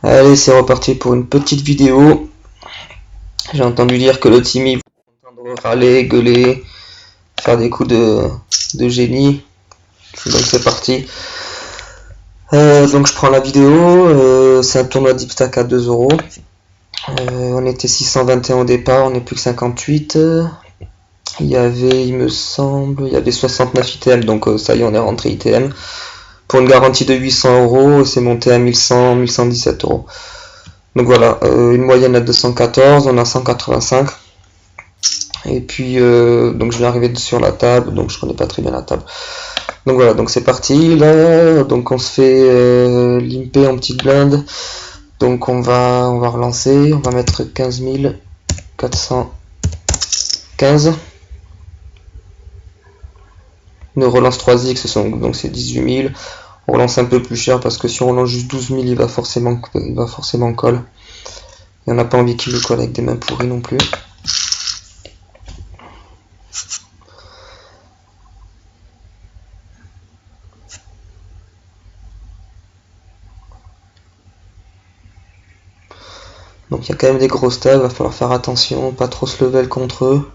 Allez, c'est reparti pour une petite vidéo. J'ai entendu dire que le Timmy vous entendre râler, gueuler, faire des coups de génie. Donc c'est parti. Donc je prends la vidéo. C'est un tournoi Deep Stack à 2€. On était 621 au départ, on n'est plus que 58. Il y avait, il me semble, il y avait 69 ITM, donc ça y est, on est rentré ITM. Pour une garantie de 800€, c'est monté à 1100, 1117€. Donc voilà, une moyenne à 214, on a 185. Et puis, donc je vais arriver sur la table, donc je connais pas très bien la table. Donc voilà, donc c'est parti, là, donc on se fait limper en petite blinde. Donc on va relancer, on va mettre 15 415. Une relance 3x, donc c'est 18 000. On relance un peu plus cher parce que si on relance juste 12 000, il va forcément colle. Et on n'a pas envie qu'il le colle avec des mains pourries non plus. Donc il y a quand même des grosses tables, il va falloir faire attention, pas trop se level contre eux.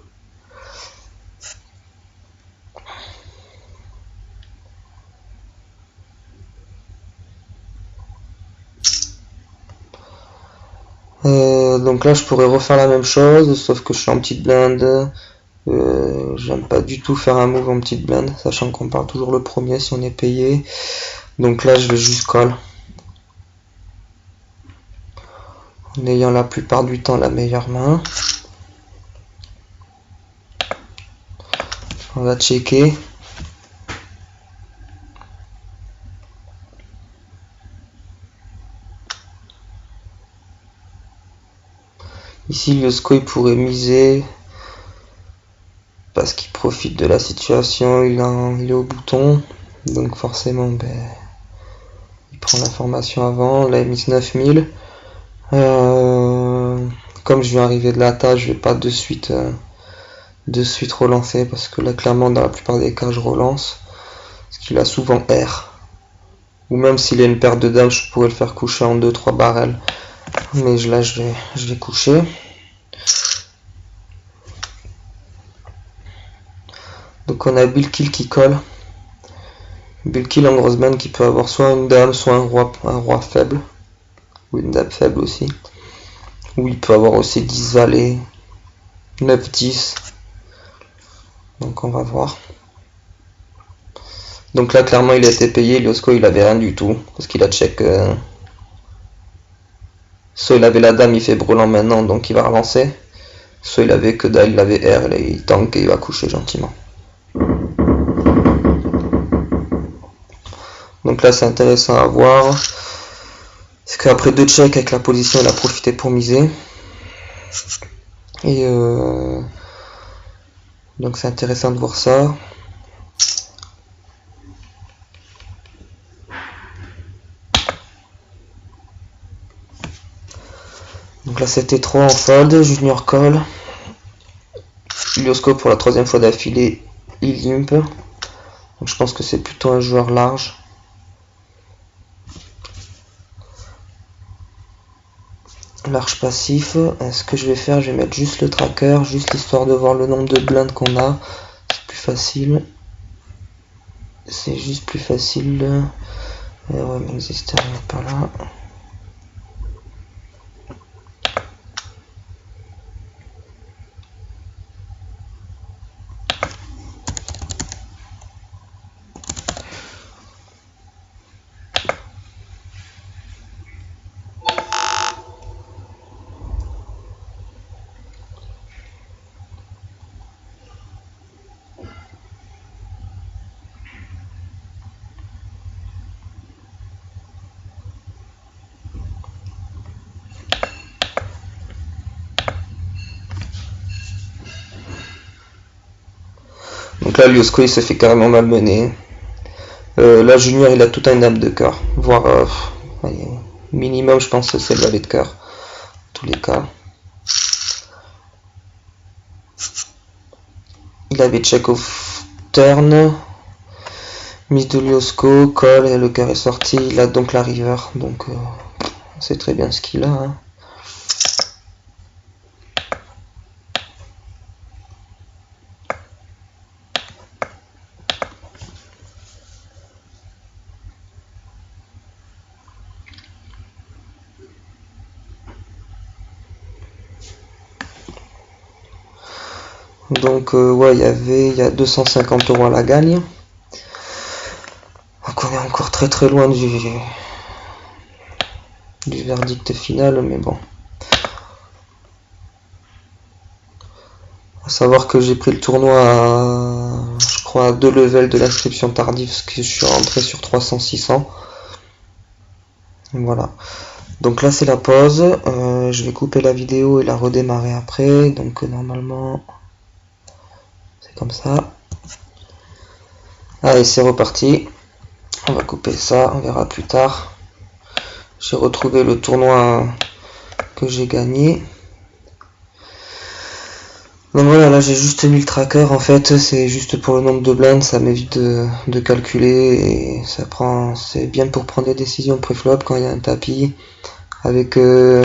Donc là je pourrais refaire la même chose, sauf que je suis en petite blinde. J'aime pas du tout faire un move en petite blinde, sachant qu'on part toujours le premier si on est payé. Donc là je vais juste call. En ayant la plupart du temps la meilleure main. On va checker. Ici Liosko il pourrait miser parce qu'il profite de la situation, il est au bouton, donc forcément il prend l'information avant. Là il mise 9000. Comme je viens arriver de la table, je vais pas de suite relancer parce que là clairement dans la plupart des cas je relance parce qu'il a souvent R, ou même s'il a une paire de dames je pourrais le faire coucher en 2-3 barrels, mais là je vais coucher. Donc on a Bill Kill qui colle. Bill Kill en grosse main qui peut avoir soit une dame, soit un roi faible, ou une dame faible aussi, ou il peut avoir aussi 10 valets, 9-10. Donc on va voir. Donc là clairement il a été payé, Liosko il avait rien du tout, parce qu'il a check. Soit il avait la dame, il fait brûlant maintenant, donc il va relancer. Soit il avait que dalle, il avait R, il tank et il va coucher gentiment. Donc là c'est intéressant à voir. C'est qu'après 2 checks avec la position, il a profité pour miser. Et donc c'est intéressant de voir ça. Donc là c'était 3 en fold, Junior call. Liosko pour la 3e fois d'affilée, il limp. Donc je pense que c'est plutôt un joueur large. Large passif. Ce que je vais faire, je vais mettre juste le tracker, juste histoire de voir le nombre de blindes qu'on a. C'est plus facile. C'est juste plus facile. Ouais, mais Exister n'est pas là. Donc là, Liosko il se fait carrément malmener. Là, Junior il a tout un dame de cœur. Voire, minimum, je pense que c'est le valet de cœur. Tous les cas. Il avait check off turn. Mise de Liosko, call et le cœur est sorti. Il a donc la river. Donc sait très bien ce qu'il a. Hein. Donc ouais, il y a 250 € à la gagne. Donc on est encore très loin du verdict final, mais bon. À savoir que j'ai pris le tournoi à, je crois, à 2 levels de l'inscription tardive, parce que je suis rentré sur 300-600. Voilà. Donc là c'est la pause. Je vais couper la vidéo et la redémarrer après. Donc normalement c'est comme ça. Allez, c'est reparti. On va couper ça, on verra plus tard. J'ai retrouvé le tournoi que j'ai gagné. Donc voilà, là j'ai juste mis le tracker, en fait c'est juste pour le nombre de blindes, ça m'évite de calculer et ça prend, c'est bien pour prendre des décisions pré-flop quand il y a un tapis, avec quoi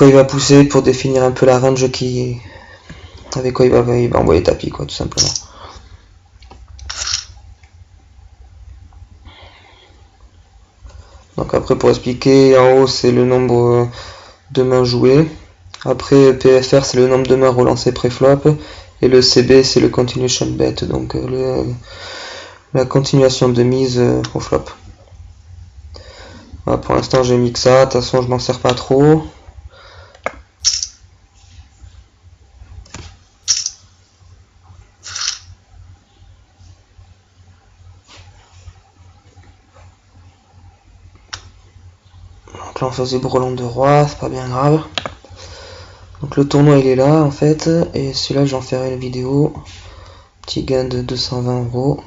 il va pousser pour définir un peu la range avec quoi il va envoyer tapis quoi, tout simplement. Donc après pour expliquer, en haut c'est le nombre de mains jouées. Après PFR c'est le nombre de mains relancées pré-flop et le CB c'est le continuation bet, donc la continuation de mise au flop. Voilà, pour l'instant j'ai mis que ça, de toute façon je m'en sers pas trop. Donc là on faisait brelan de roi, c'est pas bien grave. Donc le tournoi il est là en fait, et celui-là j'en ferai une vidéo. Petit gain de 220 €.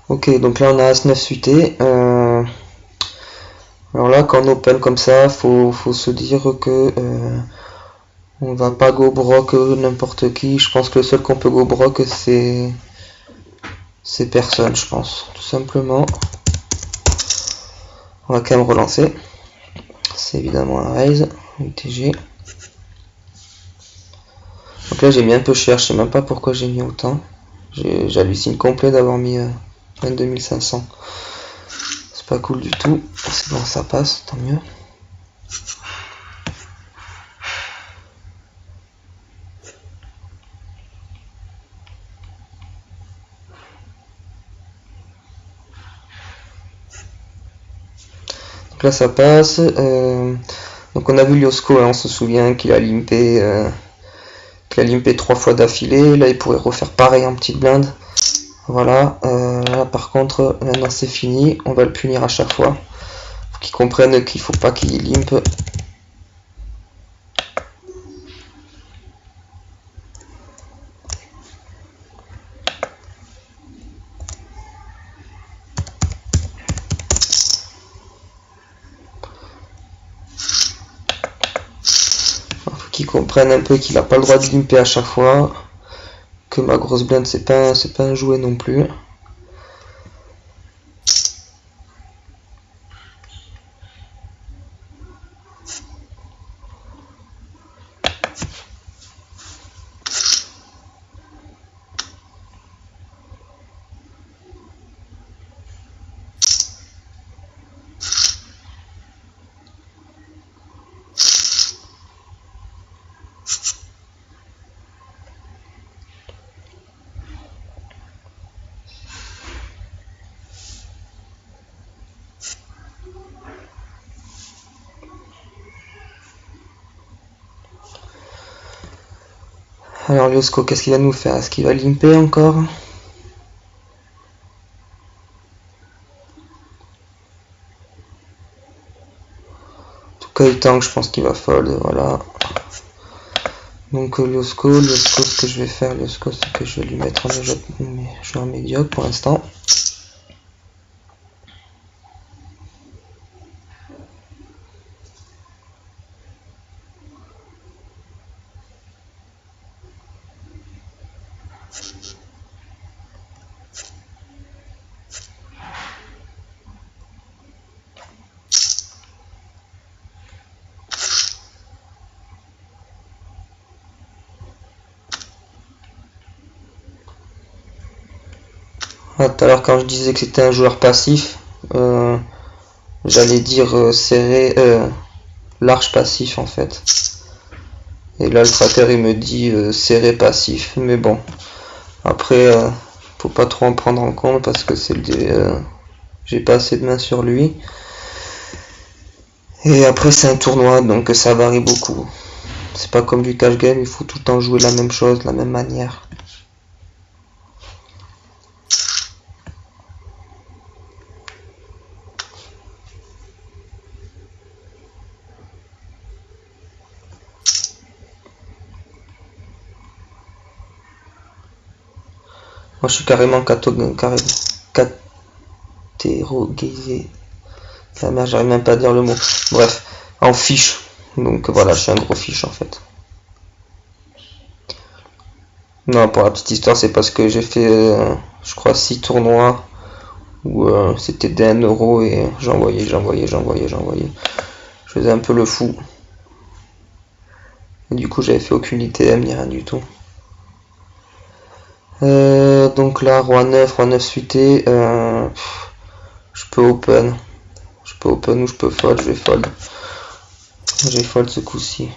Ok, donc là on a As-9 suité. Alors là, quand on open comme ça, faut se dire que on va pas go broc n'importe qui. Je pense que le seul qu'on peut go broc c'est personne, je pense, tout simplement. On va quand même relancer. C'est évidemment un raise, UTG. Donc là j'ai mis un peu cher, je sais même pas pourquoi j'ai mis autant. J'hallucine complet d'avoir mis 22 500. C'est pas cool du tout. C'est bon, ça passe, tant mieux. Donc là ça passe. Donc on a vu Liosko, hein, on se souvient qu'il a limpé 3 fois d'affilée. Là il pourrait refaire pareil en petite blinde. Voilà. Là par contre maintenant c'est fini. On va le punir à chaque fois. Faut qu'il comprenne qu'il faut pas qu'il limpe. Qu'il comprenne un peu qu'il n'a pas le droit de limper à chaque fois, que ma grosse blinde c'est pas un jouet non plus. Alors Liosko, qu'est-ce qu'il va nous faire? Est-ce qu'il va limper encore? En tout cas il tank, je pense qu'il va fold, voilà. Donc Liosko, ce que je vais faire, Liosko, c'est que je vais lui mettre un joueur médiocre pour l'instant. Tout à l'heure quand je disais que c'était un joueur passif, j'allais dire serré, large passif en fait. Et là le tracker il me dit serré passif, mais bon. Après faut pas trop en prendre en compte parce que c'est j'ai pas assez de main sur lui. Et après c'est un tournoi donc ça varie beaucoup. C'est pas comme du cash game, il faut tout le temps jouer la même chose, de la même manière. Moi je suis carrément catégorisé. La merde, j'arrive même pas à dire le mot. Bref, en fiche. Donc voilà, je suis un gros fiche en fait. Non, pour la petite histoire, c'est parce que j'ai fait, je crois, 6 tournois où c'était des 1 euro et j'envoyais. Je faisais un peu le fou. Et du coup, j'avais fait aucune ITM ni rien du tout. Donc là, roi 9 suité. Je peux open. Je peux open ou je peux fold. Je vais fold. J'ai fold ce coup-ci.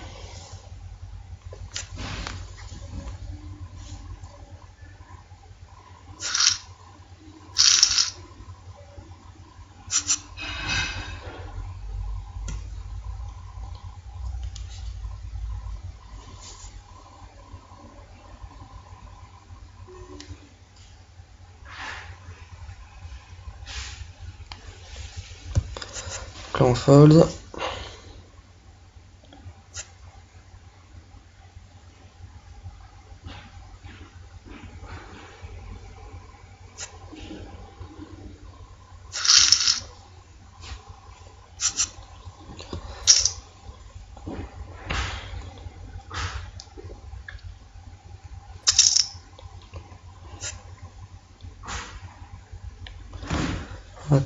Là on fold.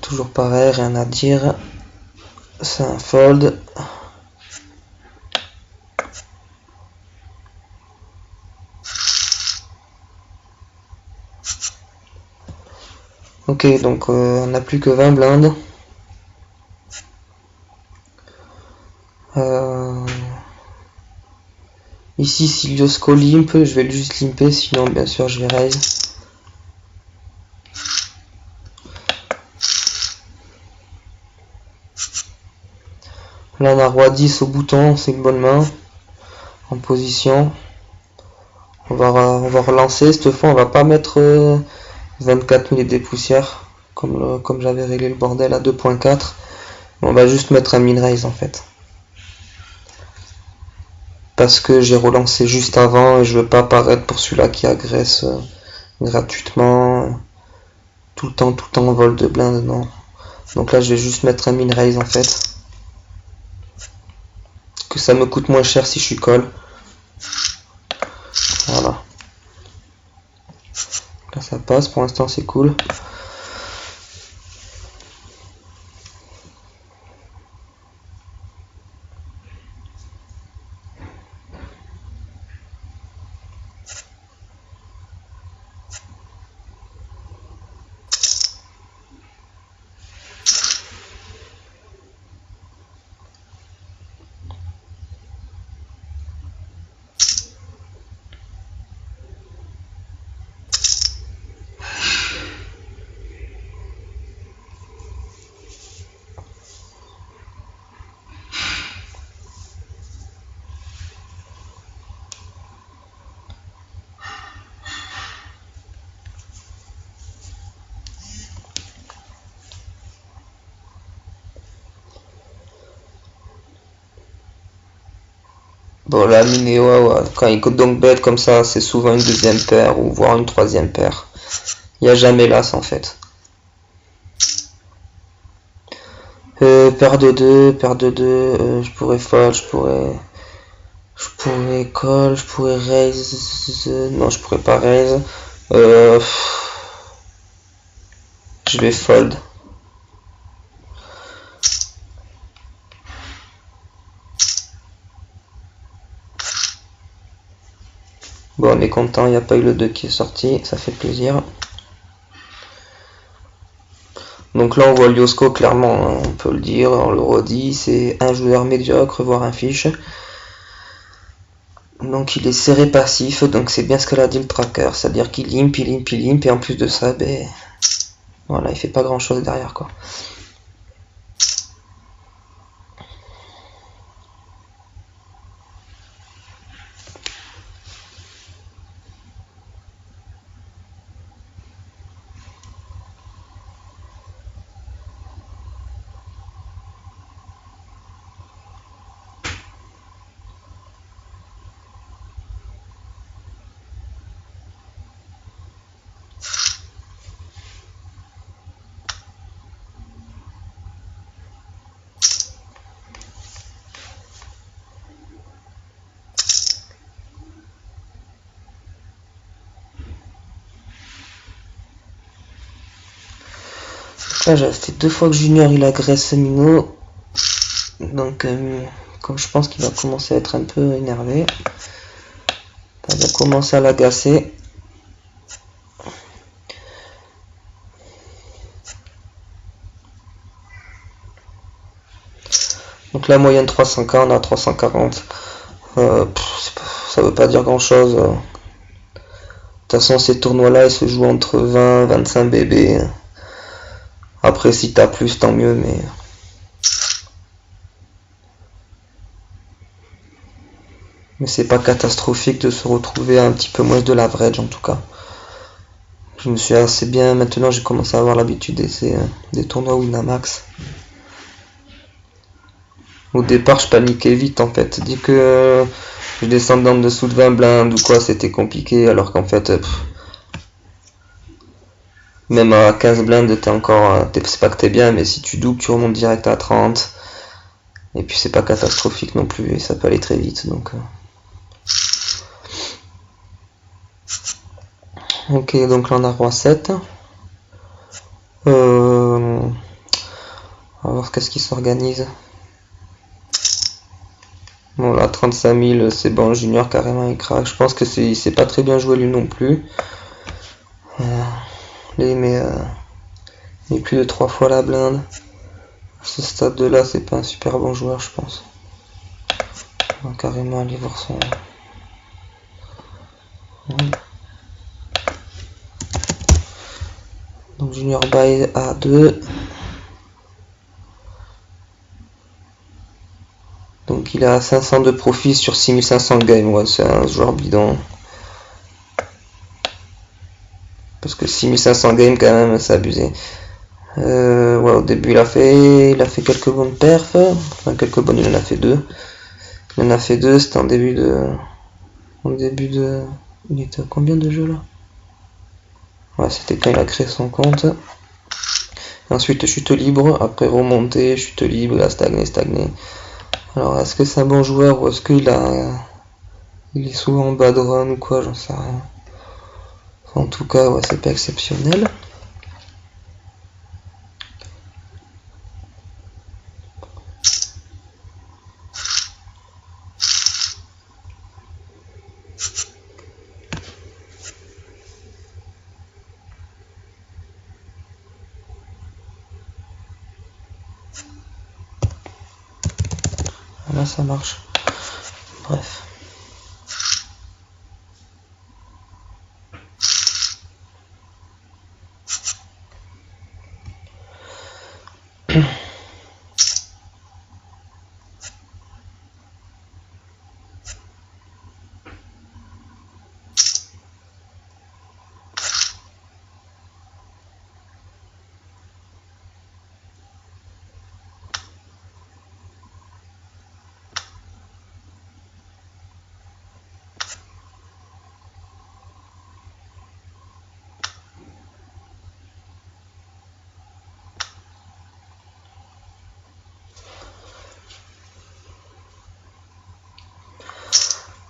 Toujours pareil, rien à dire. C'est un fold. Ok, donc on n'a plus que 20 blindes. Ici, si Liosko limp, je vais juste limper, sinon bien sûr je vais raise. Là on a roi 10 au bouton, c'est une bonne main. En position. On va relancer, cette fois on va pas mettre 24 000 et des poussières, comme j'avais réglé le bordel à 2.4. On va juste mettre un min raise en fait. Parce que j'ai relancé juste avant et je veux pas apparaître pour celui-là qui agresse gratuitement. Tout le temps en vol de blinde, non. Donc là je vais juste mettre un min raise en fait. Que ça me coûte moins cher si je suis call. Voilà. Là ça passe, pour l'instant c'est cool. Bon, là, Mineo, ouais, quand il donc bête comme ça, c'est souvent une deuxième paire ou voire une troisième paire. Il n'y a jamais l'as en fait. Paire de 2, je pourrais fold, je pourrais call, je pourrais raise, non je pourrais pas raise. Je vais fold. Bon, on est content, il n'y a pas eu le 2 qui est sorti, ça fait plaisir. Donc là on voit Liosco clairement, hein, on peut le dire, on le redit, c'est un joueur médiocre, voire un fiche. Donc il est serré passif, donc c'est bien ce que l'a dit le tracker, c'est-à-dire qu'il limp, et en plus de ça, ben voilà, il fait pas grand chose derrière quoi. Là, ça fait 2 fois que Junior il agresse Mino. Donc, comme je pense qu'il va commencer à être un peu énervé, il va commencer à l'agacer. Donc la moyenne 340 à 340. Ça veut pas dire grand chose. De toute façon, ces tournois-là, ils se jouent entre 20 et 25 bébés. Après, si t'as plus, tant mieux, mais c'est pas catastrophique de se retrouver un petit peu moins de l'average en tout cas. Je me suis assez bien, maintenant j'ai commencé à avoir l'habitude des tournois Winamax. Au départ je paniquais vite en fait, dès que je descendais en dessous de 20 blindes ou quoi c'était compliqué alors qu'en fait même à 15 blindes t'es encore, c'est pas que t'es bien mais si tu doubles tu remontes direct à 30 et puis c'est pas catastrophique non plus et ça peut aller très vite donc ok, donc là on a roi 7. On va voir qu'est-ce qui s'organise. Bon là 35 000 c'est bon, Junior carrément il craque. Je pense que c'est pas très bien joué lui non plus. Là il met plus de 3 fois la blinde. À ce stade là c'est pas un super bon joueur je pense. On va carrément aller voir son... Donc Junior buy à 2. Donc il a 500 de profit sur 6500 game. Ouais, c'est un joueur bidon. Parce que 6500 game quand même c'est abusé. Ouais, au début il a fait quelques bonnes perfs. Enfin quelques bonnes, il en a fait 2. Il en a fait 2, c'était en début de... Il était à combien de jeux là? Ouais, c'était quand il a créé son compte. Ensuite chute libre, après remonter, chute libre, là stagné. Alors est-ce que c'est un bon joueur ou est-ce qu'il est souvent en bad run ou quoi, j'en sais rien. En tout cas, ouais, c'est pas exceptionnel. Là ça marche. Bref.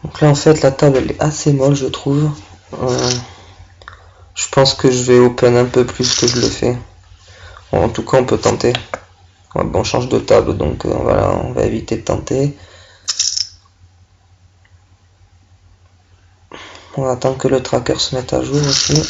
Donc là en fait la table elle est assez molle je trouve. Je pense que je vais open un peu plus que je le fais. Bon, en tout cas on peut tenter. Ouais, bon on change de table donc voilà, on va éviter de tenter. On va attendre que le tracker se mette à jour aussi.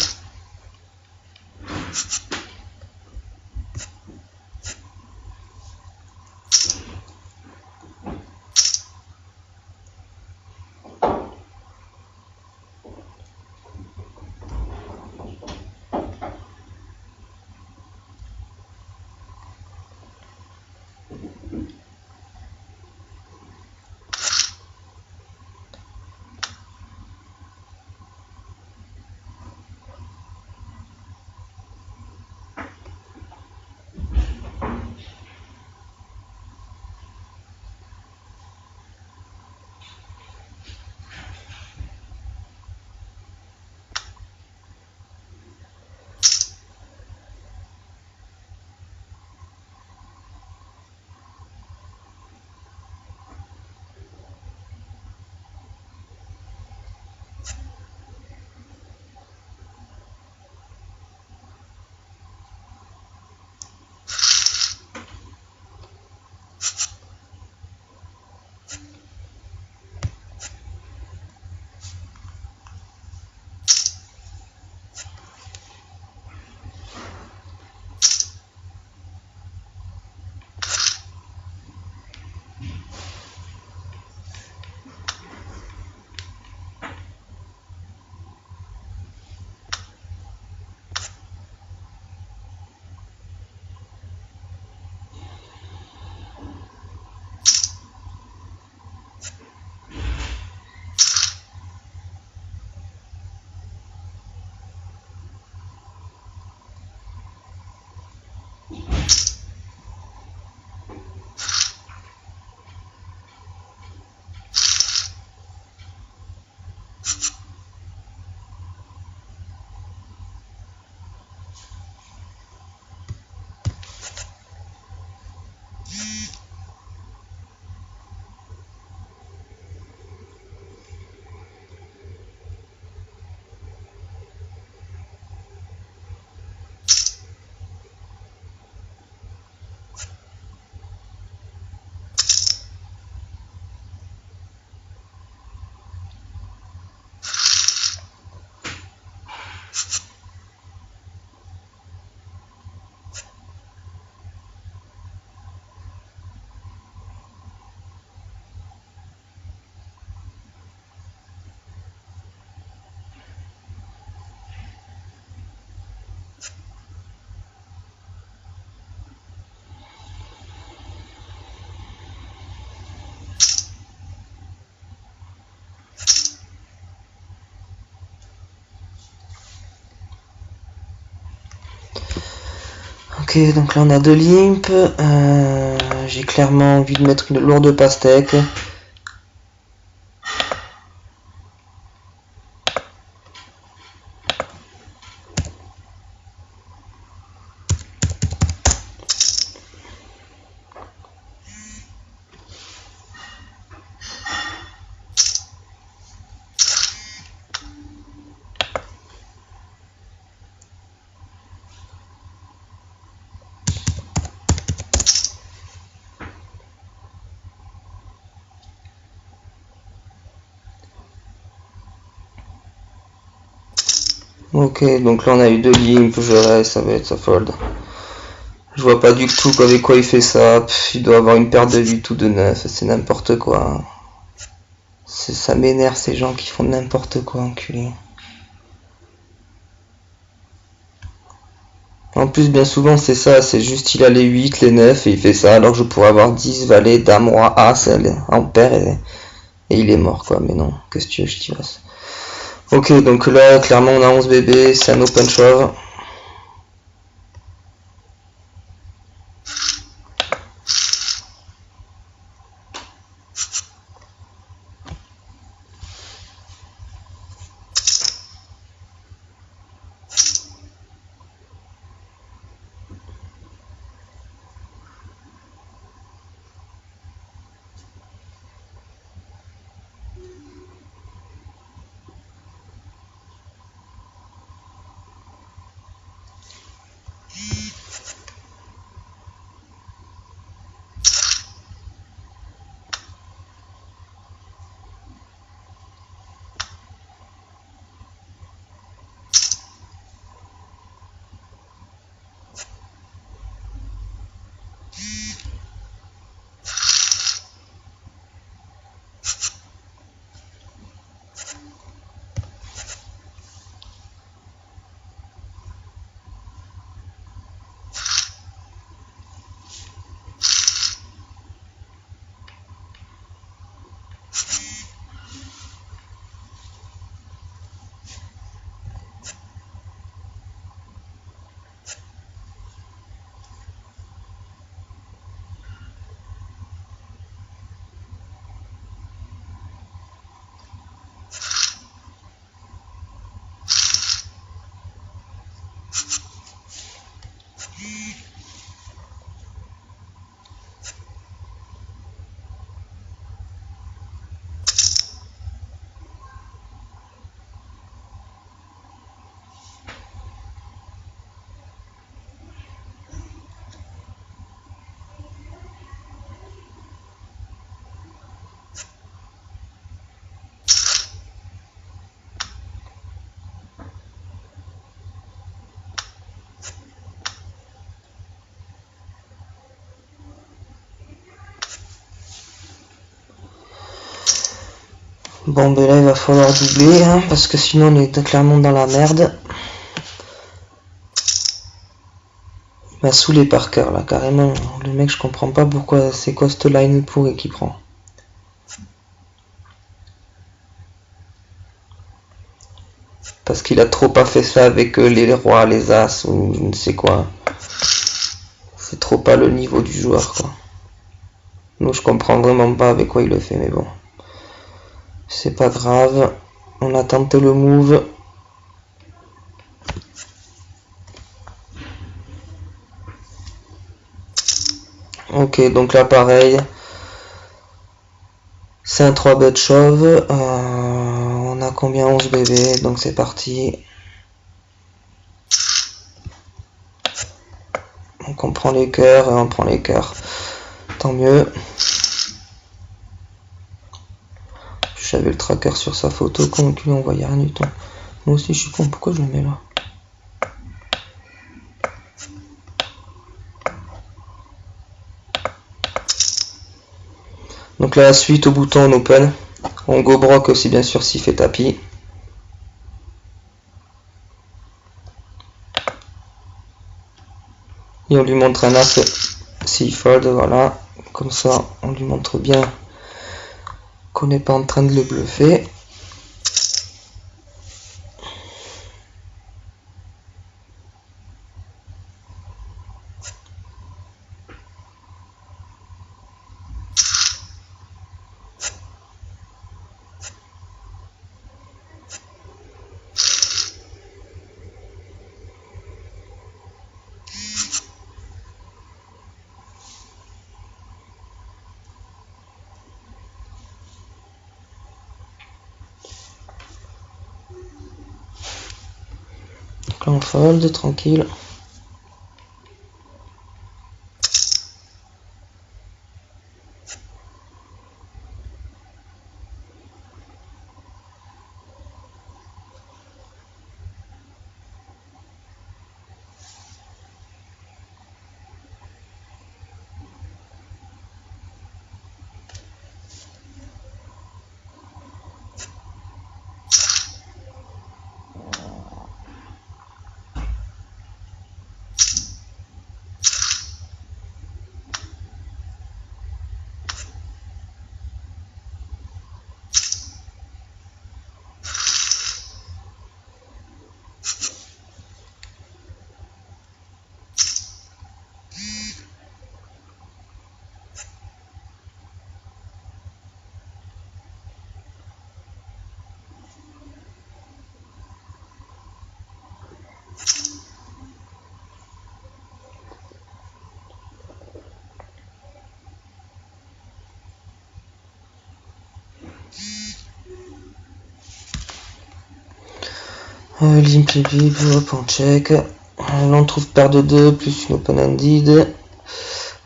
Ok, donc là on a deux limps. J'ai clairement envie de mettre une lourde pastèque. Ok, donc là on a eu deux limps, je reste, ça va être sa fold. Je vois pas du tout avec quoi il fait ça. Il doit avoir une paire de 8 ou de 9, c'est n'importe quoi. Ça m'énerve ces gens qui font n'importe quoi, enculé. En plus, bien souvent, c'est ça, c'est juste il a les 8, les 9 et il fait ça, alors que je pourrais avoir 10, valet, dame, roi, as, en paire et il est mort, quoi. Mais non, qu'est-ce que tu veux, je t'y laisse. Ok, donc là, clairement, on a 11 bébés, c'est un open shove. Bon ben là il va falloir doubler hein, parce que sinon on est clairement dans la merde. Il m'a saoulé par cœur là carrément. Le mec je comprends pas pourquoi c'est quoi cette line pourrie qu'il prend. Parce qu'il a trop pas fait ça avec les rois, les as ou je ne sais quoi. C'est trop pas le niveau du joueur quoi. Donc je comprends vraiment pas avec quoi il le fait mais bon. C'est pas grave. On a tenté le move. Ok, donc là pareil. C'est un 3 bet chauve. On a combien 11 bébés, donc c'est parti. Donc on prend les cœurs et on prend les cœurs. Tant mieux. J'avais le tracker sur sa photo, con tu on voyait rien du tout. Moi aussi je suis con, pourquoi je le mets là? Donc là la suite au bouton on open. On go broc aussi bien sûr s'il fait tapis. Et on lui montre un as s'il fold, voilà. Comme ça on lui montre bien qu'on n'est pas en train de le bluffer. Donc là on fold, tranquille. Limp hop on check. Là on trouve paire de 2 plus une open-ended.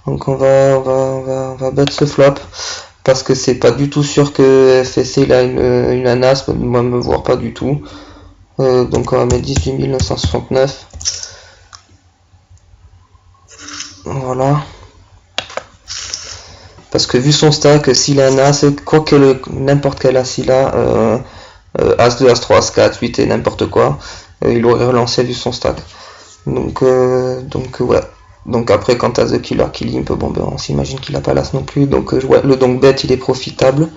Donc on va bet ce flop. Parce que c'est pas du tout sûr que FSC il a une anas, moi me voir pas du tout. Donc on va mettre 18 969. Voilà. Parce que vu son stack, s'il a un as, quoi que n'importe quel as il a, As2, As3, As4, 8 et n'importe quoi, il aurait relancé vu son stack. Donc ouais. Donc après quand t'as The Killer qui limp, bon ben on s'imagine qu'il a pas l'as non plus. Donc ouais, le donk bet il est profitable.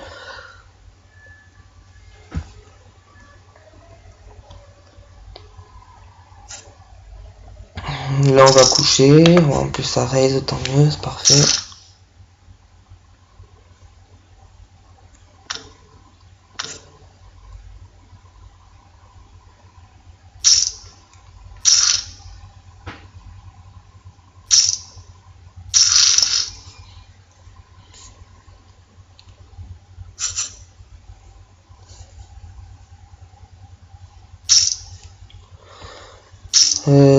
Là on va coucher, en plus ça raise, tant mieux, c'est parfait.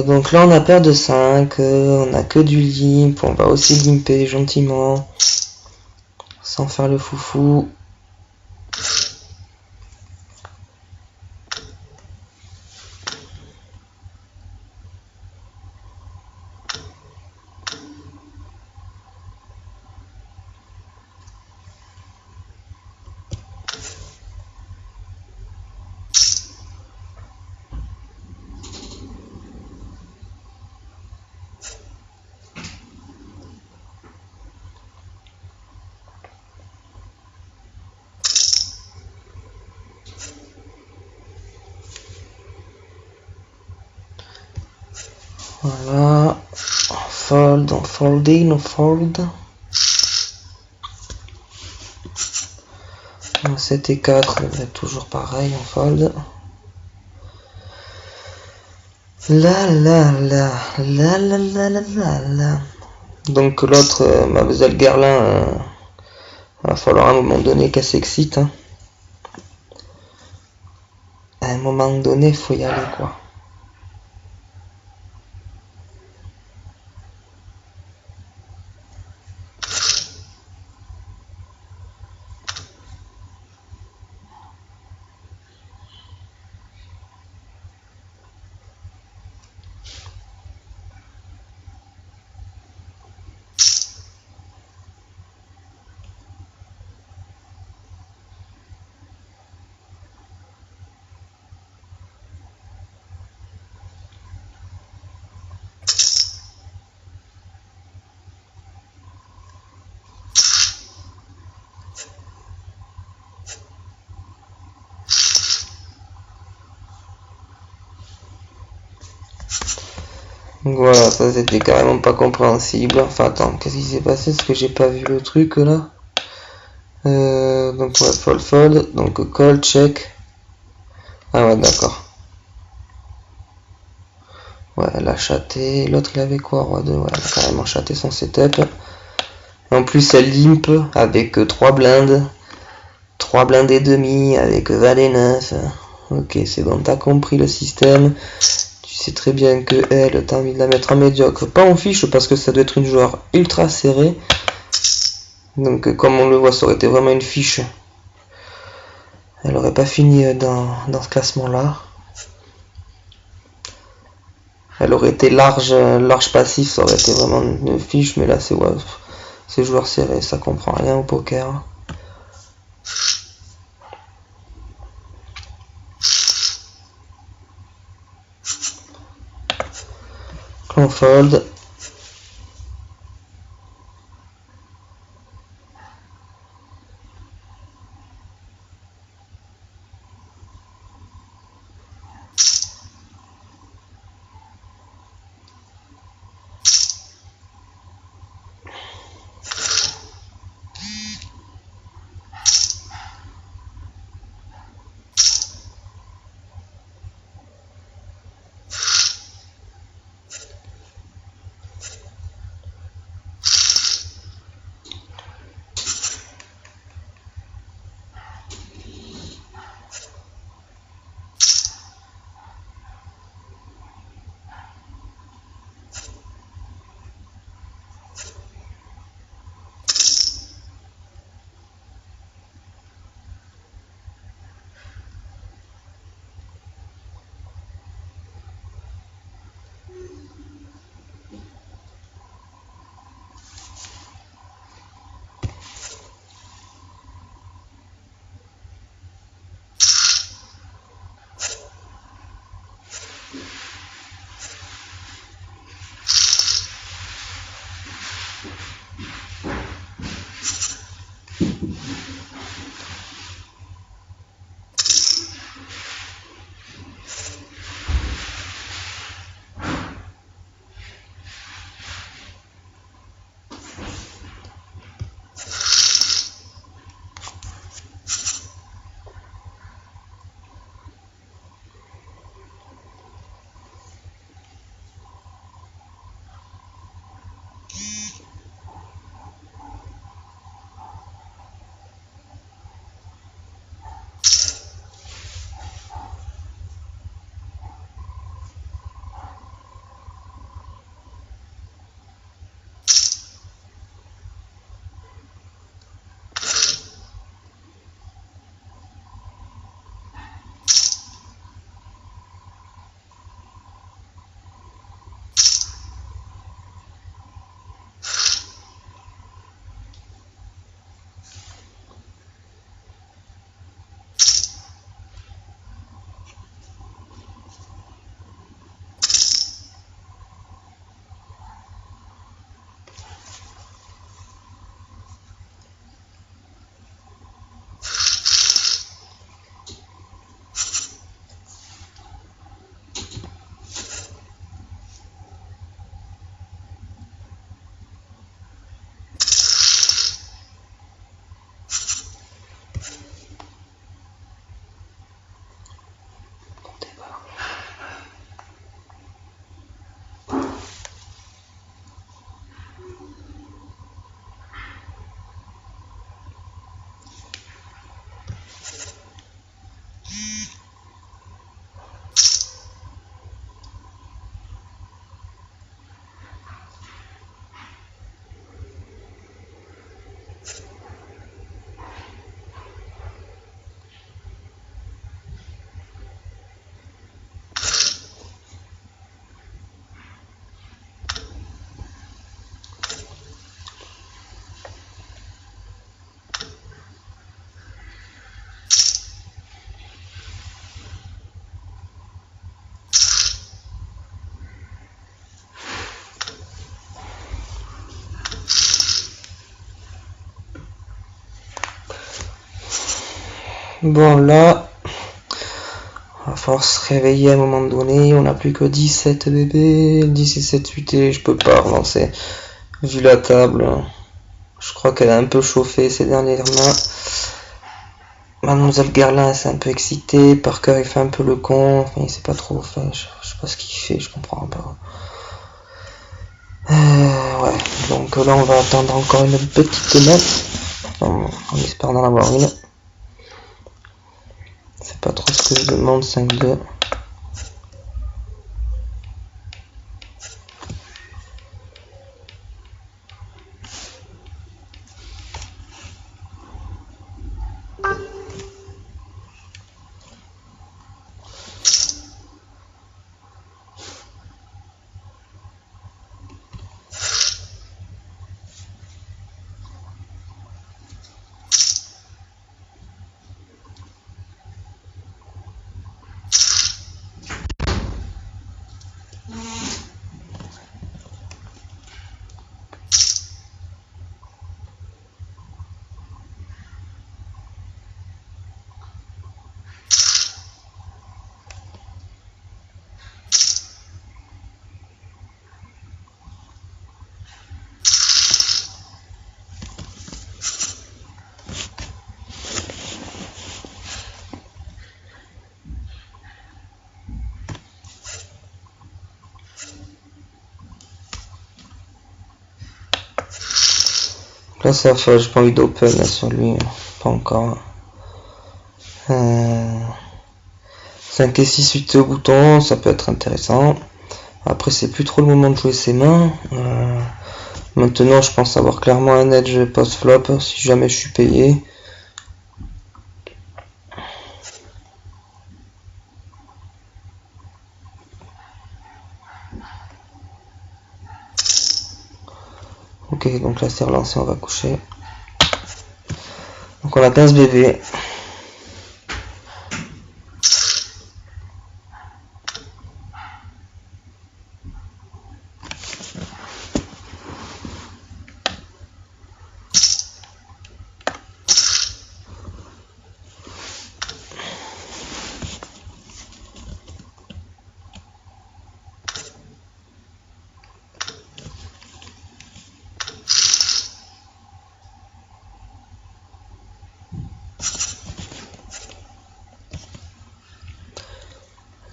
Donc là on a paire de 5, on a que du limp, on va aussi limper gentiment, sans faire le foufou. Voilà. On fold, on fold in, on fold. 7 et 4, toujours pareil, on fold. La la la la la la la la la. Donc l'autre, Mademoiselle Guerlain, va falloir à un moment donné qu'elle s'excite. Hein. À un moment donné, faut y aller quoi. Donc voilà, ça c'était carrément pas compréhensible. Enfin attends, qu'est-ce qui s'est passé? Est-ce que j'ai pas vu le truc là? Donc ouais, fold fold, donc call, check. Ah ouais, d'accord. Ouais, elle a chaté. L'autre il avait quoi? Roi 2, ouais, elle a carrément chaté son setup. Et en plus elle limp avec 3 blindes. 3 blindes et demi avec valet 9. Ok, c'est bon, t'as compris le système. Tu sais très bien que elle, t'as envie de la mettre en médiocre, pas en fiche, parce que ça doit être une joueur ultra serrée. Donc comme on le voit, ça aurait été vraiment une fiche. Elle aurait pas fini dans ce classement-là. Elle aurait été large passif, ça aurait été vraiment une fiche, mais là c'est ouais, c'est joueur serré, ça comprend rien au poker. On fold. Bon là, à force se réveiller à un moment donné, on n'a plus que 17 bébés, 17 8 je peux pas relancer. Vu la table, je crois qu'elle a un peu chauffé ces dernièrement. Mademoiselle Garlin c'est un peu excitée, Parker il fait un peu le con, enfin il sait pas trop, enfin, je sais pas ce qu'il fait, je comprends pas. Ouais, donc là on va attendre encore une petite main, on espère d'en avoir une. C'est pas trop ce que je demande, 5-2. Là ça fait, j'ai pas envie d'open sur lui, pas encore. 5 et 6 8 au bouton, ça peut être intéressant. Après c'est plus trop le moment de jouer ses mains. Maintenant je pense avoir clairement un edge post-flop si jamais je suis payé. Ok, donc là c'est relancé, on va coucher. Donc on a 15 bébés.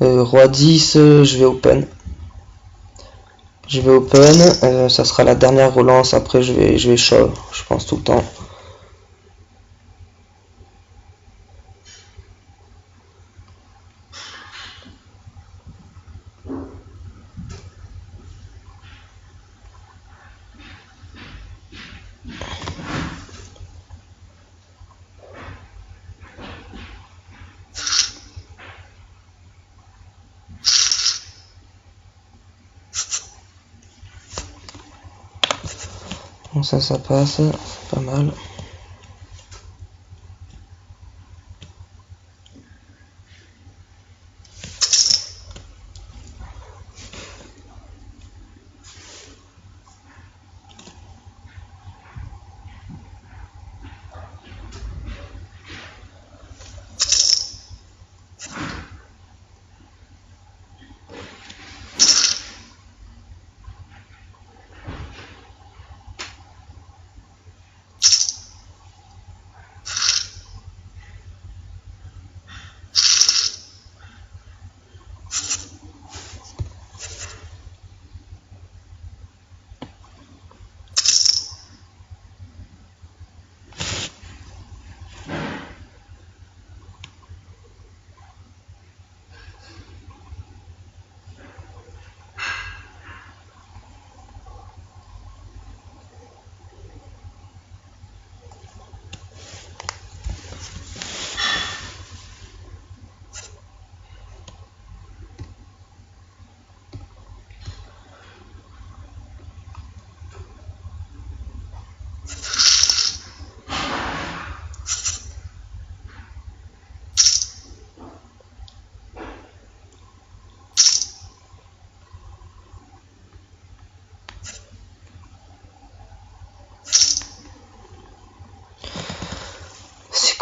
Roi 10, je vais open. Ça sera la dernière relance, après je vais shove, je pense tout le temps. Bon ça passe, c'est pas mal.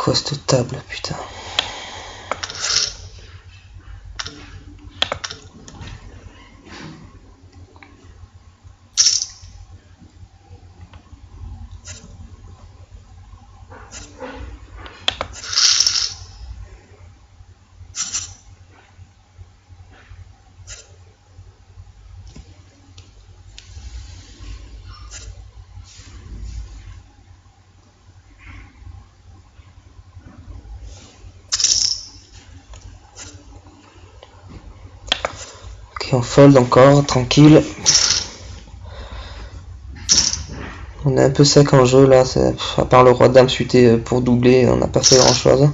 quoi cette table, putain? Ok, on fold encore, tranquille. On est un peu sec en jeu là, à part le roi dame suité pour doubler, on n'a pas fait grand chose.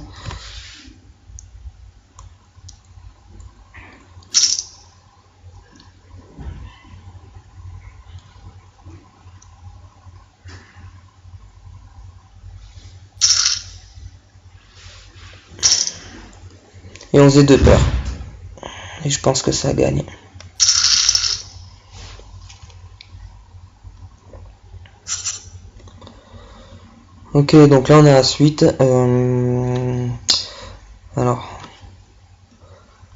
Et on faisait 2 paires. Et je pense que ça gagne. Ok, donc là on a la suite. Alors,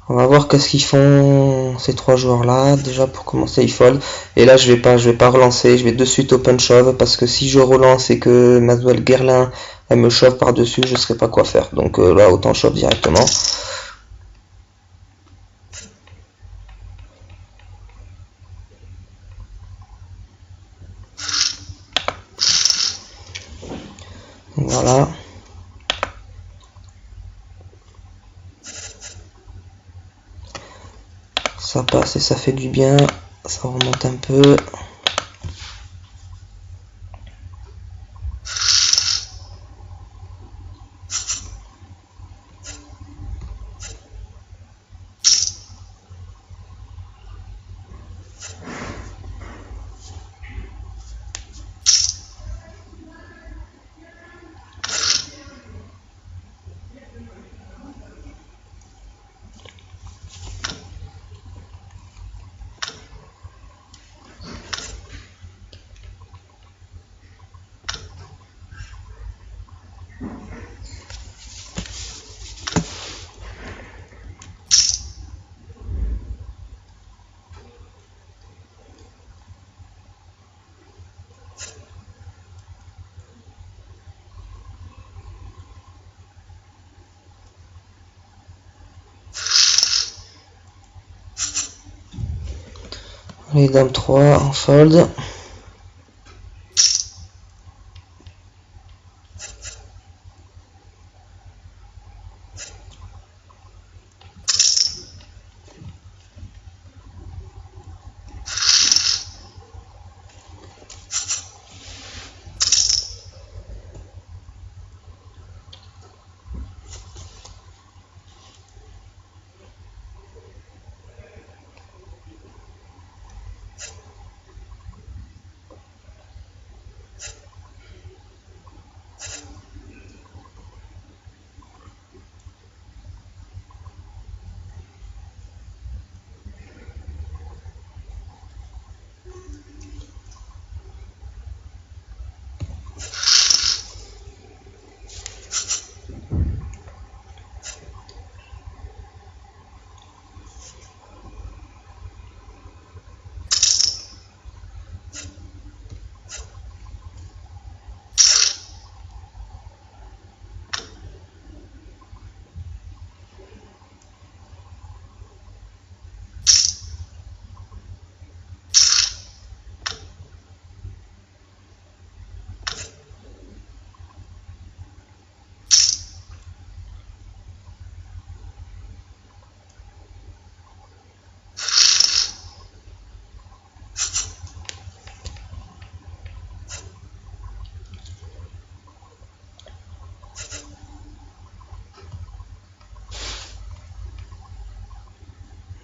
on va voir qu'est-ce qu'ils font ces 3 joueurs là. Déjà pour commencer ils fold. Et là je vais pas relancer, je vais de suite open shove parce que si je relance et que Mademoiselle Guerlain elle me shove par dessus, je ne saurais pas quoi faire. Donc là autant shove directement. Voilà. Ça passe et ça fait du bien. Ça remonte un peu. Les dames 3 en fold.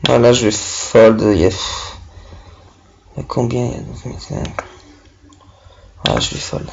Voilà, je vais fold. Il y a combien? Voilà, je vais fold.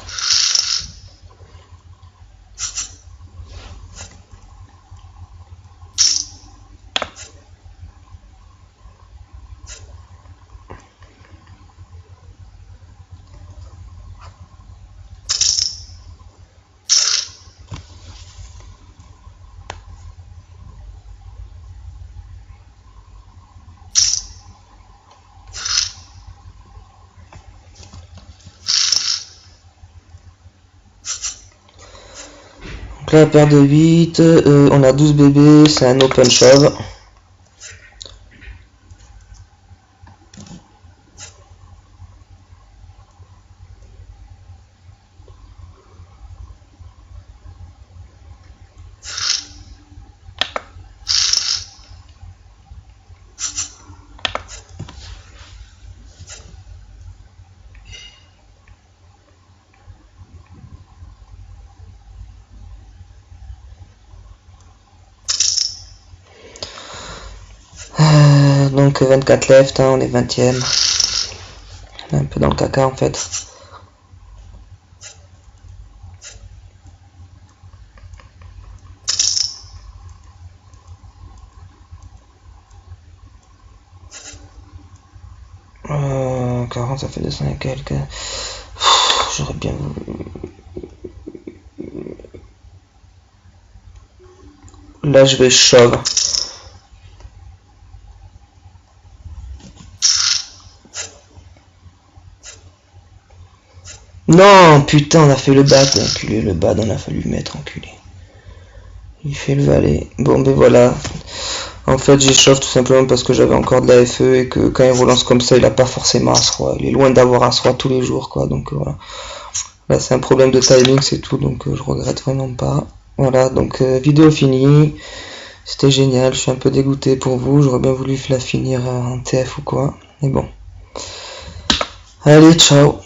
là, paire de 8, on a 12 bébés, c'est un open shove. Donc 24 left, hein, on est 20ème. On est un peu dans le caca en fait. Euh, 40, ça fait 200 et quelques. J'aurais bien voulu. Là je vais shove. Non, putain, on a fait le bad, enculé, le bad, on a fallu le mettre, enculé. Il fait le valet. Bon, ben voilà. En fait, j'ai shove tout simplement parce que j'avais encore de la FE et que quand il relance comme ça, il a pas forcément As-Roi. Il est loin d'avoir As-Roi tous les jours, quoi. Donc voilà. Là, c'est un problème de timing, c'est tout. Donc je regrette vraiment pas. Voilà, donc vidéo finie. C'était génial. Je suis un peu dégoûté pour vous. J'aurais bien voulu la finir en TF ou quoi. Mais bon. Allez, ciao.